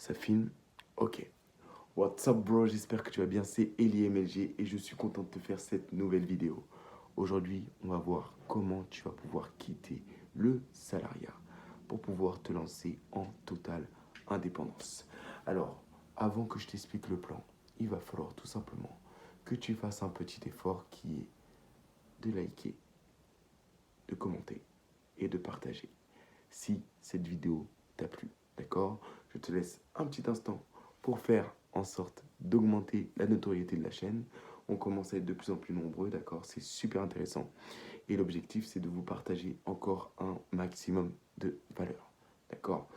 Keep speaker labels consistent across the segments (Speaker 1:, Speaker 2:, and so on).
Speaker 1: Ça filme? Ok. What's up bro, j'espère que tu vas bien, c'est Eli MLG et je suis content de te faire cette nouvelle vidéo. Aujourd'hui, on va voir comment tu vas pouvoir quitter le salariat pour pouvoir te lancer en totale indépendance. Alors, avant que je t'explique le plan, il va falloir tout simplement que tu fasses un petit effort qui est de liker, de commenter et de partager si cette vidéo t'a plu. D'accord? Je te laisse un petit instant pour faire en sorte d'augmenter la notoriété de la chaîne. On commence à être de plus en plus nombreux, d'accord? C'est super intéressant. Et l'objectif, c'est de vous partager encore un maximum de valeur, d'accord?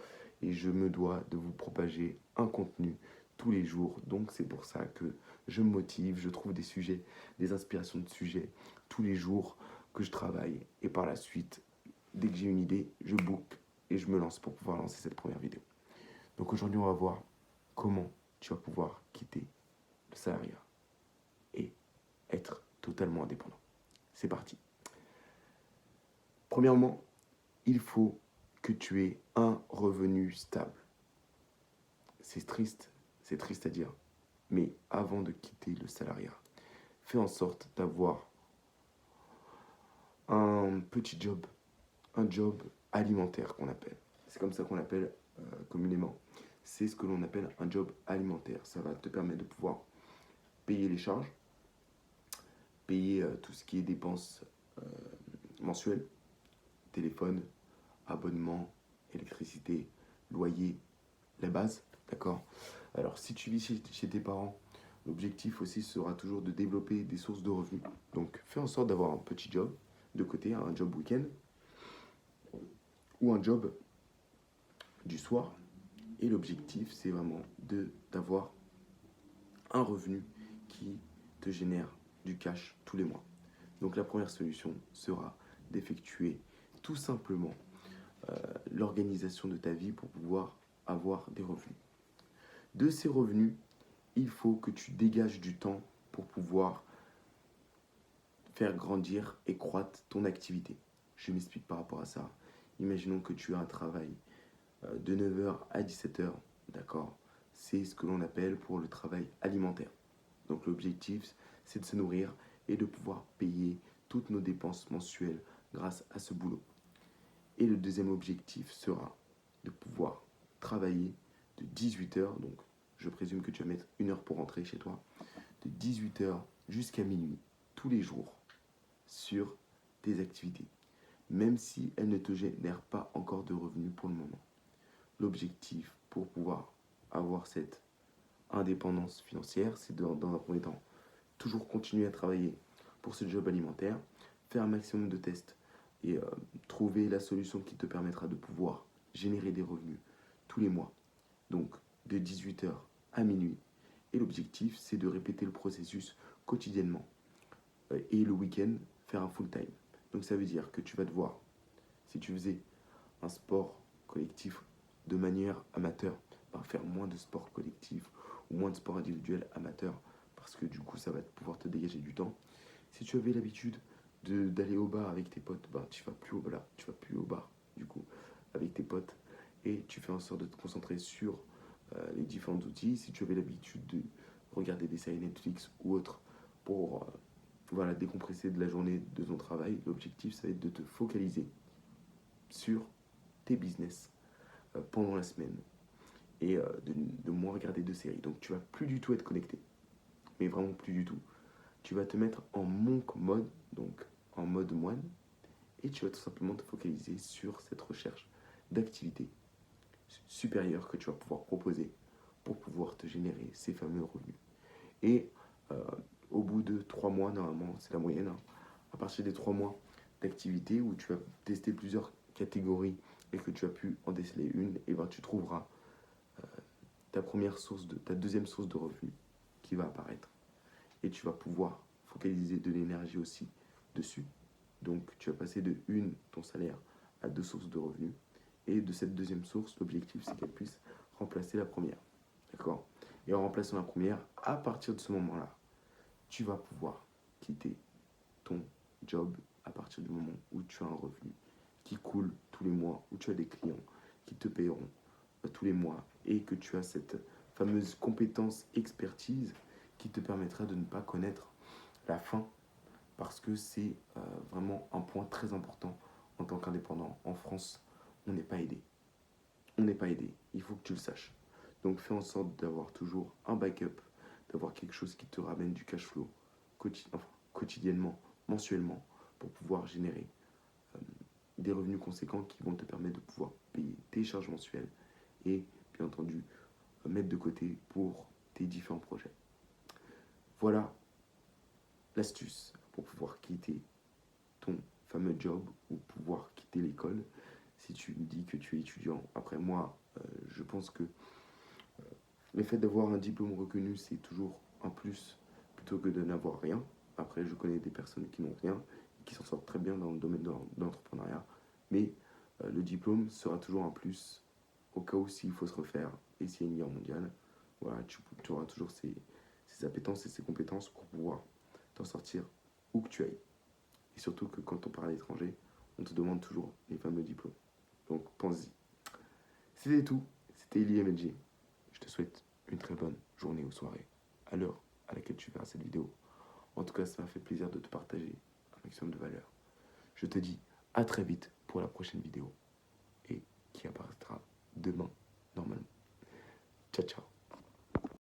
Speaker 1: Et je me dois de vous propager un contenu tous les jours. Donc, c'est pour ça que je me motive, je trouve des sujets, des inspirations de sujets tous les jours que je travaille. Et par la suite, dès que j'ai une idée, je book et je me lance pour pouvoir lancer cette première vidéo. Donc aujourd'hui, on va voir comment tu vas pouvoir quitter le salariat et être totalement indépendant. C'est parti. Premièrement, il faut que tu aies un revenu stable. C'est triste à dire, mais avant de quitter le salariat, fais en sorte d'avoir un petit job, un job alimentaire qu'on appelle. C'est comme ça qu'on l'appelle communément. C'est ce que l'on appelle un job alimentaire. Ça va te permettre de pouvoir payer les charges, payer tout ce qui est dépenses mensuelles, téléphone, abonnement, électricité, loyer, la base, d'accord? Alors, si tu vis chez tes parents, l'objectif aussi sera toujours de développer des sources de revenus. Donc, fais en sorte d'avoir un petit job de côté, un job week-end, ou un job du soir. Et l'objectif, c'est vraiment d'avoir un revenu qui te génère du cash tous les mois. Donc la première solution sera d'effectuer tout simplement l'organisation de ta vie pour pouvoir avoir des revenus. De ces revenus, il faut que tu dégages du temps pour pouvoir faire grandir et croître ton activité. Je m'explique par rapport à ça. Imaginons que tu as un travail de 9h à 17h, d'accord? C'est ce que l'on appelle pour le travail alimentaire. Donc l'objectif, c'est de se nourrir et de pouvoir payer toutes nos dépenses mensuelles grâce à ce boulot. Et le deuxième objectif sera de pouvoir travailler de 18h, donc je présume que tu vas mettre 1 heure pour rentrer chez toi, de 18h jusqu'à minuit, tous les jours, sur tes activités, même si elles ne te génèrent pas encore de revenus pour le moment. L'objectif pour pouvoir avoir cette indépendance financière, c'est dans un premier temps, toujours continuer à travailler pour ce job alimentaire, faire un maximum de tests et trouver la solution qui te permettra de pouvoir générer des revenus tous les mois, donc de 18h à minuit. Et l'objectif, c'est de répéter le processus quotidiennement et le week-end, faire un full time. Donc ça veut dire que tu vas devoir, si tu faisais un sport collectif de manière amateur, faire moins de sport collectif ou moins de sport individuel amateur, parce que du coup ça va pouvoir te dégager du temps. Si tu avais l'habitude d'aller au bar avec tes potes, tu vas plus au bar du coup avec tes potes et tu fais en sorte de te concentrer sur les différents outils. Si tu avais l'habitude de regarder des séries Netflix ou autres pour décompresser de la journée de ton travail, l'objectif ça va être de te focaliser sur tes business pendant la semaine et de moins regarder de séries. Donc tu vas plus du tout être connecté, mais vraiment plus du tout. Tu vas te mettre en monk mode, donc en mode moine, et tu vas tout simplement te focaliser sur cette recherche d'activité supérieure que tu vas pouvoir proposer pour pouvoir te générer ces fameux revenus. Et au bout de 3 mois, normalement, c'est la moyenne, hein, à partir des 3 mois d'activité où tu vas tester plusieurs catégories et que tu as pu en déceler une, et ben tu trouveras ta deuxième source de revenus qui va apparaître. Et tu vas pouvoir focaliser de l'énergie aussi dessus. Donc tu vas passer de ton salaire à 2 sources de revenus. Et de cette deuxième source, l'objectif c'est qu'elle puisse remplacer la première. D'accord? Et en remplaçant la première, à partir de ce moment-là, tu vas pouvoir quitter ton job à partir du moment où tu as un revenu qui coule tous les mois, où tu as des clients qui te paieront tous les mois et que tu as cette fameuse compétence expertise qui te permettra de ne pas connaître la fin parce que c'est vraiment un point très important en tant qu'indépendant. En France, on n'est pas aidé. On n'est pas aidé, il faut que tu le saches. Donc fais en sorte d'avoir toujours un backup, d'avoir quelque chose qui te ramène du cash flow quotidiennement, mensuellement, pour pouvoir générer des revenus conséquents qui vont te permettre de pouvoir payer tes charges mensuelles et bien entendu mettre de côté pour tes différents projets. Voilà l'astuce pour pouvoir quitter ton fameux job ou pouvoir quitter l'école si tu me dis que tu es étudiant. Après moi, je pense que le fait d'avoir un diplôme reconnu, c'est toujours un plus plutôt que de n'avoir rien. Après, je connais des personnes qui n'ont rien et qui s'en sortent très bien dans le domaine de l'entrepreneuriat. Mais le diplôme sera toujours un plus au cas où s'il faut se refaire et s'il y a une guerre mondiale. Voilà, tu auras toujours ces appétences et ces compétences pour pouvoir t'en sortir où que tu ailles. Et surtout que quand on part à l'étranger, on te demande toujours les fameux diplômes. Donc pense-y. C'était tout. C'était Eli MLG. Je te souhaite une très bonne journée ou soirée à l'heure à laquelle tu verras cette vidéo. En tout cas, ça m'a fait plaisir de te partager un maximum de valeur. Je te dis à très vite pour la prochaine vidéo et qui apparaîtra demain, normalement. Ciao, ciao.